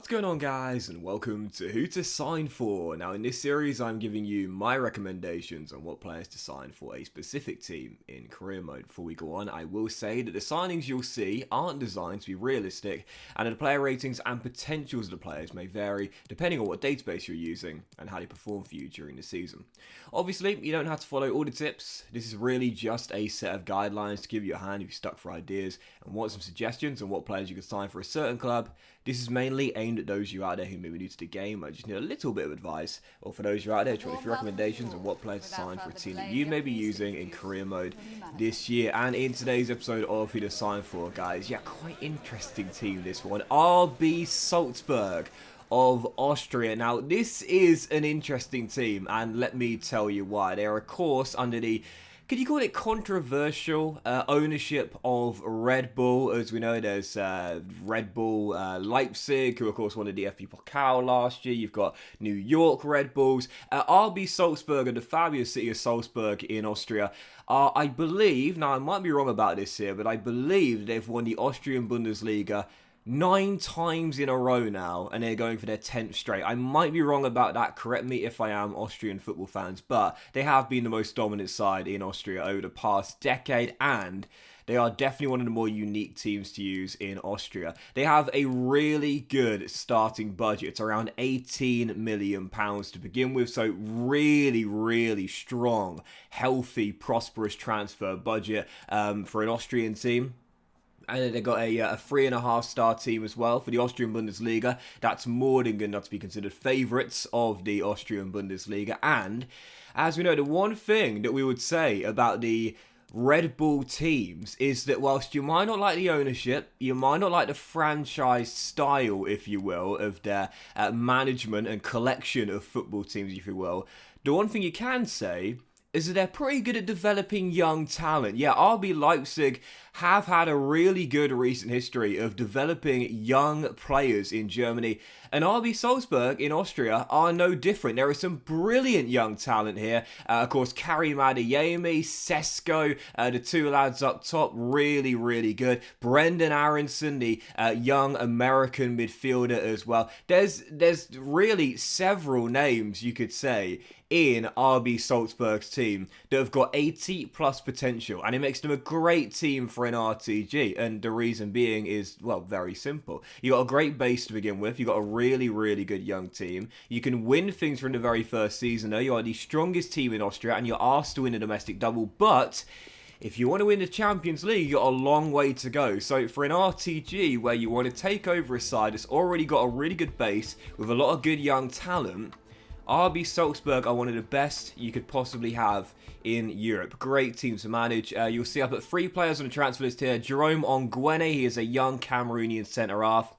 What's going on, guys, and welcome to Who to Sign For. Now in this series I'm giving you my recommendations on what players to sign for a specific team in career mode. Before we go on, I will say that the signings you'll see aren't designed to be realistic, and that the player ratings and potentials of the players may vary depending on what database you're using and how they perform for you during the season. Obviously, you don't have to follow all the tips. This is really just a set of guidelines to give you a hand if you're stuck for ideas and want some suggestions on what players you can sign for a certain club. This is mainly aimed at those of you out there who may be new to the game. I just need a little bit of advice, or for those of you out there trying to few recommendations on what players to sign for a team that you may be using in career mode this year. And in today's episode of Who to Sign For, guys, quite interesting team this one. RB Salzburg of Austria. Now, this is an interesting team, and let me tell you why. They are, of course, under the, could you call it controversial ownership of Red Bull? As we know, there's Red Bull Leipzig, who of course won the DFB Pokal last year. You've got New York Red Bulls. RB Salzburg and the fabulous city of Salzburg in Austria are, I believe, now I might be wrong about this here, but I believe they've won the Austrian Bundesliga 9 times in a row now, and they're going for their 10th straight. I might be wrong about that, correct me if I am, Austrian football fans, but they have been the most dominant side in Austria over the past decade, and they are definitely one of the more unique teams to use in Austria. They have a really good starting budget. It's around £18 million to begin with, so really strong, healthy, prosperous transfer budget for an Austrian team. And then they've got a 3.5-star team as well for the Austrian Bundesliga. That's more than good enough to be considered favourites of the Austrian Bundesliga. And as we know, the one thing that we would say about the Red Bull teams is that whilst you might not like the ownership, you might not like the franchise style, if you will, of their management and collection of football teams, if you will, the one thing you can say is that they're pretty good at developing young talent. Yeah, RB Leipzig have had a really good recent history of developing young players in Germany, and RB Salzburg in Austria are no different. There is some brilliant young talent here. Of course, Karim Adeyemi, Sesko, the two lads up top, really good. Brendan Aronson, the young American midfielder as well. There's really several names you could say in RB Salzburg's team that have got 80 plus potential, and it makes them a great team for an RTG. And the reason being is, well, very simple. You got a great base to begin with. You got a really good young team. You can win things from the very first season though. You are the strongest team in Austria, and you're asked to win a domestic double, but if you want to win the Champions League, you've got a long way to go. So for an RTG where you want to take over a side that's already got a really good base with a lot of good young talent, RB Salzburg are one of the best you could possibly have in Europe. Great team to manage. You'll see I've put 3 players on the transfer list here. Jerome Ongwene, he is a young Cameroonian centre-half.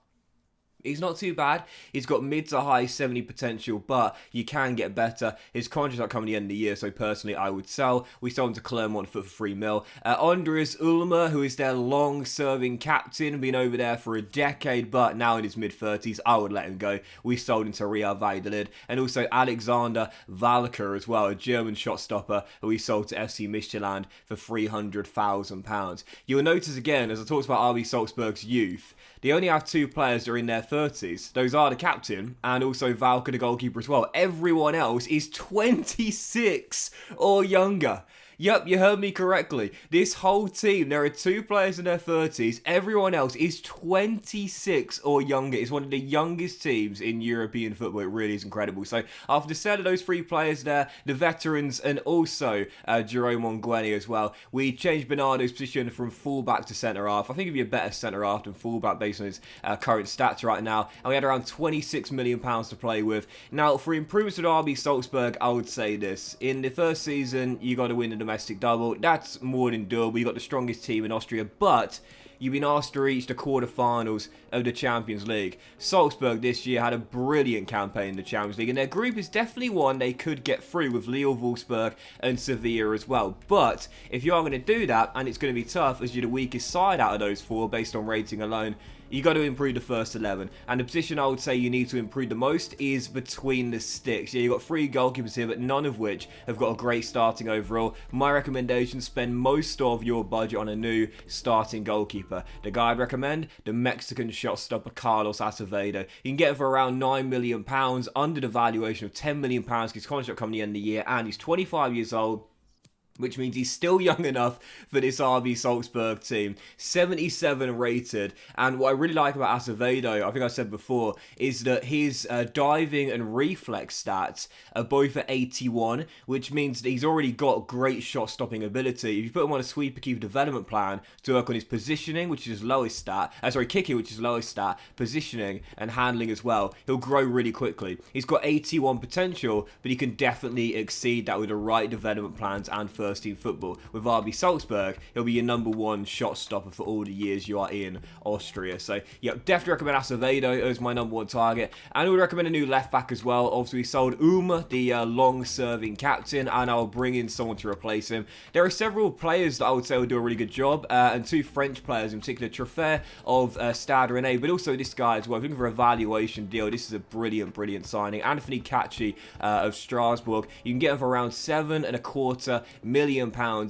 He's not too bad. He's got mid to high 70 potential, but you can get better. His contract's not coming at the end of the year, so personally I would sell. We sold him to Clermont for 3 mil. Andreas Ulmer, who is their long-serving captain, been over there for a decade, but now in his mid-30s, I would let him go. We sold him to Real Valladolid. And also Alexander Valker as well, a German shot stopper, who we sold to FC Midtjylland for £300,000. You'll notice again, as I talked about RB Salzburg's youth, they only have 2 players that are in their 30s. Those are the captain and also Valker, the goalkeeper as well. Everyone else is 26 or younger. Yep, you heard me correctly. This whole team, there are 2 players in their 30s. Everyone else is 26 or younger. It's one of the youngest teams in European football. It really is incredible. So after the sale of those 3 players there, the veterans and also Jerome Ongwene as well, we changed Bernardo's position from fullback to centre-half. I think he'd be a better centre-half than fullback based on his current stats right now. And we had around £26 million to play with. Now, for improvements with RB Salzburg, I would say this. In the first season, you got to win the domestic double. That's more than doable. You got the strongest team in Austria, but you've been asked to reach the quarterfinals of the Champions League. Salzburg this year had a brilliant campaign in the Champions League, and their group is definitely one they could get through with Lille, Wolfsburg and Sevilla as well. But if you are going to do that, and it's going to be tough as you're the weakest side out of those 4 based on rating alone, you got to improve the first 11. And the position I would say you need to improve the most is between the sticks. Yeah, you've got 3 goalkeepers here, but none of which have got a great starting overall. My recommendation, spend most of your budget on a new starting goalkeeper. The guy I'd recommend, the Mexican shot stopper Carlos Acevedo. You can get him for around £9 million, under the valuation of £10 million. His contract coming the end of the year, and he's 25 years old, which means he's still young enough for this RB Salzburg team. 77 rated. And what I really like about Acevedo, I think I said before, is that his diving and reflex stats are both at 81, which means that he's already got great shot stopping ability. If you put him on a sweeper keeper development plan to work on his positioning, which is his lowest stat, kicking, which is his lowest stat, positioning and handling as well, he'll grow really quickly. He's got 81 potential, but he can definitely exceed that with the right development plans and first team football. With RB Salzburg, he'll be your #1 shot stopper for all the years you are in Austria. So, yeah, definitely recommend Acevedo as my #1 target. And I would recommend a new left back as well. Obviously, we sold the long-serving captain, and I'll bring in someone to replace him. There are several players that I would say will do a really good job, and 2 French players in particular, Trophée of Stade Rennais, but also this guy as well. If you're looking for a valuation deal, this is a brilliant signing. Anthony Catchy of Strasbourg. You can get him for around £7.25 million.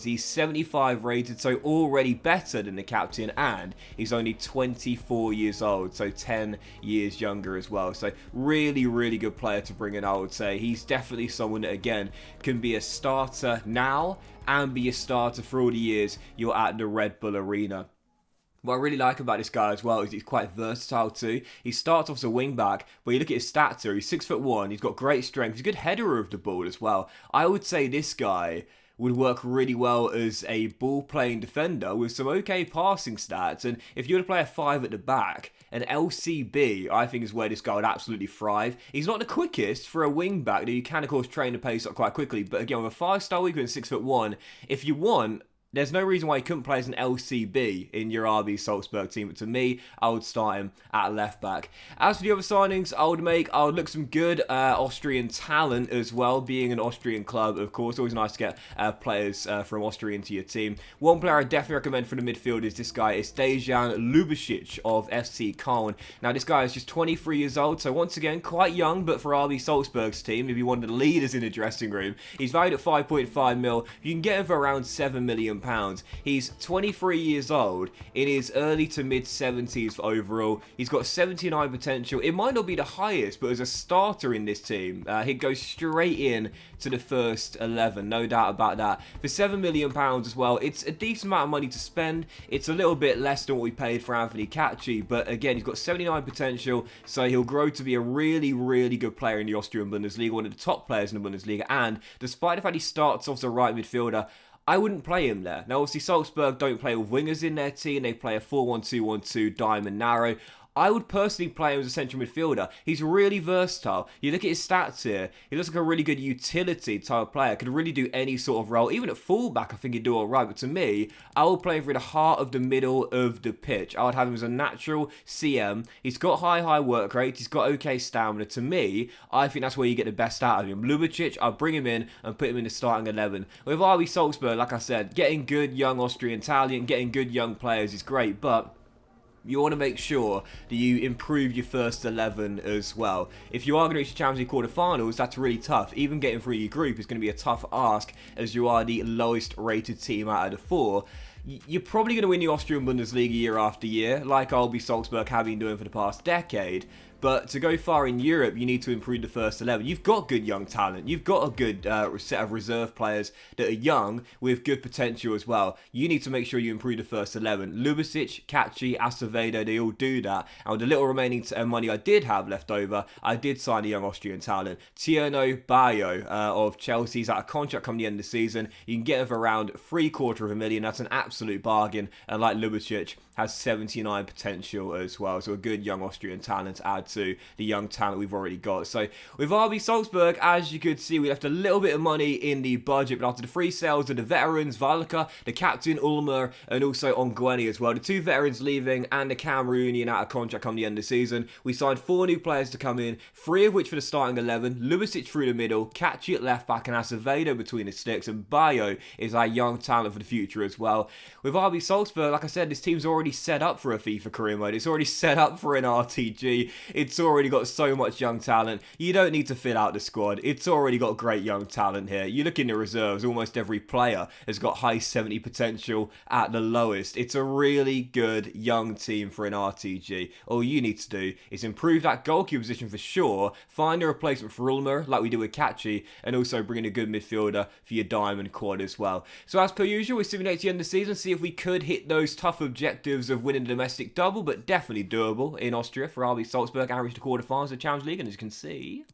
He's 75 rated, so already better than the captain, and he's only 24 years old, so 10 years younger as well. So really good player to bring in, I would say. He's definitely someone that, again, can be a starter now and be a starter for all the years you're at the Red Bull Arena. What I really like about this guy as well is he's quite versatile too. He starts off as a wing back, but you look at his stats here, he's 6'1", he's got great strength, he's a good header of the ball as well. I would say this guy would work really well as a ball-playing defender with some okay passing stats. And if you were to play a 5 at the back, an LCB, I think, is where this guy would absolutely thrive. He's not the quickest for a wing-back, though you can, of course, train the pace up quite quickly. But again, with a 5-star weak and 6'1", if you want, there's no reason why he couldn't play as an LCB in your RB Salzburg team, but to me, I would start him at left back. As for the other signings I would look some good Austrian talent as well, being an Austrian club, of course. Always nice to get players from Austria into your team. One player I definitely recommend for the midfield is this guy, is Dejan Lubicic of FC Köln. Now, this guy is just 23 years old, so once again, quite young, but for RB Salzburg's team, if you wanted the leaders in the dressing room, he's valued at 5.5 mil. You can get him for around £7 million. He's 23 years old, in his early to mid 70s for overall. He's got 79 potential. It might not be the highest, but as a starter in this team, he'd go straight in to the first 11, no doubt about that. For £7 million as well, it's a decent amount of money to spend. It's a little bit less than what we paid for Anthony Catchy, but again, he's got 79 potential, so he'll grow to be a really good player in the Austrian Bundesliga, one of the top players in the Bundesliga, and despite the fact he starts off as a right midfielder, I wouldn't play him there. Now, obviously, Salzburg don't play with wingers in their team. They play a 4-1-2-1-2 diamond narrow. I would personally play him as a central midfielder. He's really versatile. You look at his stats here, he looks like a really good utility type player. Could really do any sort of role. Even at fullback, I think he'd do alright. But to me, I would play him for the heart of the middle of the pitch. I would have him as a natural CM. He's got high work rate. He's got okay stamina. To me, I think that's where you get the best out of him. Lubicic, I'll bring him in and put him in the starting 11. With RB Salzburg, like I said, getting good young Austrian talent, getting good young players is great, but you want to make sure that you improve your first 11 as well. If you are going to reach the Champions League quarterfinals, that's really tough. Even getting through your group is going to be a tough ask, as you are the lowest rated team out of the 4. You're probably going to win the Austrian Bundesliga year after year, like RB Salzburg have been doing for the past decade. But to go far in Europe, you need to improve the first 11. You've got good young talent. You've got a good set of reserve players that are young with good potential as well. You need to make sure you improve the first 11. Lubicic, Catchy, Acevedo, they all do that. And with the little remaining money I did have left over, I did sign a young Austrian talent. Tierno Bayo of Chelsea's out of contract come the end of the season. You can get him for around £750,000. That's an absolute bargain. And like Lubicic, has 79 potential as well. So a good young Austrian talent to add to the young talent we've already got. So with RB Salzburg, as you could see, we left a little bit of money in the budget, but after the free sales of the veterans, Valka, the captain, Ulmer, and also Ongweni as well, the 2 veterans leaving and the Cameroonian out of contract come the end of the season, we signed 4 new players to come in, 3 of which for the starting 11, Lubicic through the middle, Catchy at left back, and Acevedo between the sticks, and Bayo is our young talent for the future as well. With RB Salzburg, like I said, this team's already already set up for a FIFA Career Mode. It's already set up for an RTG. It's already got so much young talent. You don't need to fill out the squad. It's already got great young talent here. You look in the reserves, almost every player has got high 70 potential at the lowest. It's a really good young team for an RTG. All you need to do is improve that goalkeeper position for sure, find a replacement for Ulmer like we do with Catchy, and also bring in a good midfielder for your diamond quad as well. So as per usual, we simulate the end of the season, see if we could hit those tough objectives of winning the domestic double, but definitely doable in Austria for RB Salzburg and reach the quarterfinals of the Champions League, and as you can see...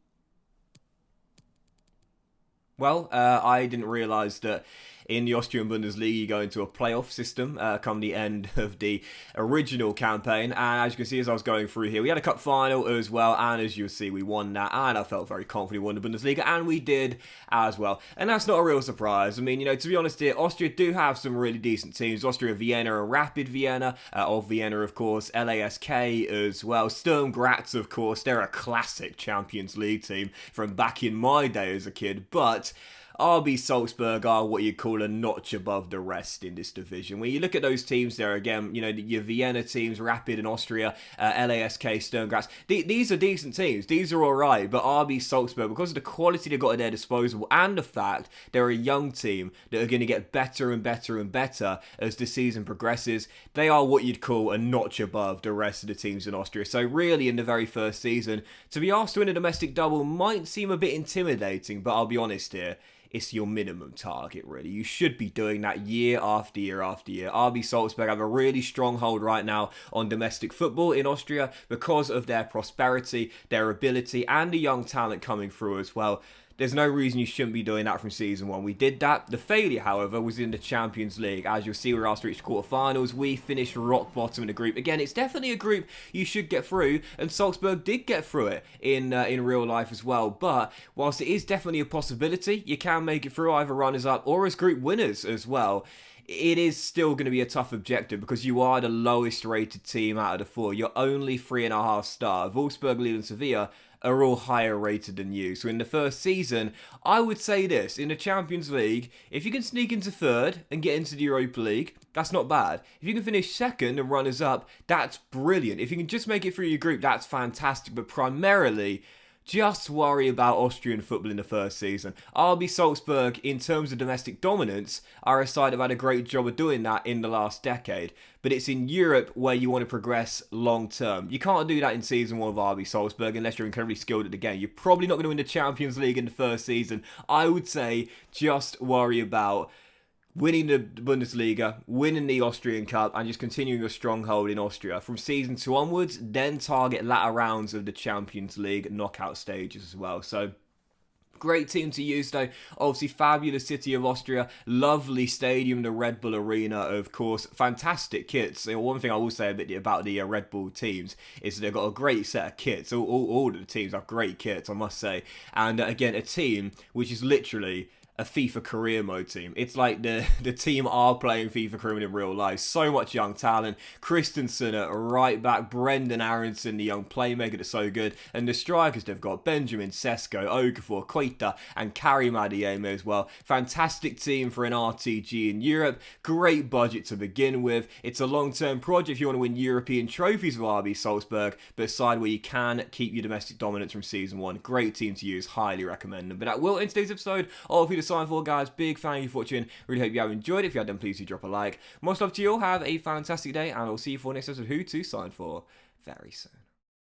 Well, I didn't realise that in the Austrian Bundesliga you go into a playoff system come the end of the original campaign, and as you can see as I was going through here, we had a cup final as well, and as you'll see we won that, and I felt very confident we won the Bundesliga, and we did as well, and that's not a real surprise. I mean, you know, to be honest here, Austria do have some really decent teams. Austria, Vienna, and Rapid Vienna, of Vienna of course, LASK as well, Sturm Graz of course, they're a classic Champions League team from back in my day as a kid, but RB Salzburg are what you call a notch above the rest in this division. When you look at those teams there again, you know, your Vienna teams, Rapid and Austria, LASK, Sturm Graz, these are decent teams. These are alright, but RB Salzburg, because of the quality they've got at their disposal and the fact they're a young team that are going to get better and better and better as the season progresses, they are what you'd call a notch above the rest of the teams in Austria. So really, in the very first season, to be asked to win a domestic double might seem a bit intimidating, but I'll be honest here, it's your minimum target, really. You should be doing that year after year after year. RB Salzburg have a really strong hold right now on domestic football in Austria because of their prosperity, their ability, and the young talent coming through as well. There's no reason you shouldn't be doing that from season one. We did that. The failure, however, was in the Champions League. As you'll see, we're asked to reach the quarterfinals. We finished rock bottom in the group. Again, it's definitely a group you should get through, and Salzburg did get through it in real life as well. But whilst it is definitely a possibility, you can make it through either runners-up or as group winners as well. It is still going to be a tough objective because you are the lowest rated team out of the four. You're only 3.5 star. Wolfsburg, Lille and Sevilla are all higher rated than you. So in the first season, I would say this, in the Champions League, if you can sneak into third and get into the Europa League, that's not bad. If you can finish second and runners up, that's brilliant. If you can just make it through your group, that's fantastic. But primarily, just worry about Austrian football in the first season. RB Salzburg, in terms of domestic dominance, are a side that have had a great job of doing that in the last decade. But it's in Europe where you want to progress long term. You can't do that in season one of RB Salzburg unless you're incredibly skilled at the game. You're probably not going to win the Champions League in the first season. I would say just worry about winning the Bundesliga, winning the Austrian Cup, and just continuing your stronghold in Austria. From season 2 onwards, then target latter rounds of the Champions League knockout stages as well. So, great team to use though. Obviously, fabulous city of Austria, lovely stadium, the Red Bull Arena, of course, fantastic kits. One thing I will say a bit about the Red Bull teams is they've got a great set of kits. All of the teams have great kits, I must say. And again, a team which is literally a FIFA Career Mode team. It's like the team are playing FIFA Career Mode in real life. So much young talent. Christensen at right back, Brendan Aronson, the young playmaker that's so good, and the strikers they've got Benjamin Sesko, Okafor, Koita, and Karim Adeyemi as well. Fantastic team for an RTG in Europe. Great budget to begin with. It's a long-term project if you want to win European trophies with RB Salzburg, but a side where you can keep your domestic dominance from season one. Great team to use. Highly recommend them. But that will end today's episode of Who to Sign For, guys. Big fan of you for watching. Really hope you have enjoyed it. If you have, then please do drop a like. Most love to you all. Have a fantastic day, and I'll see you for next episode of Who to Sign For very soon.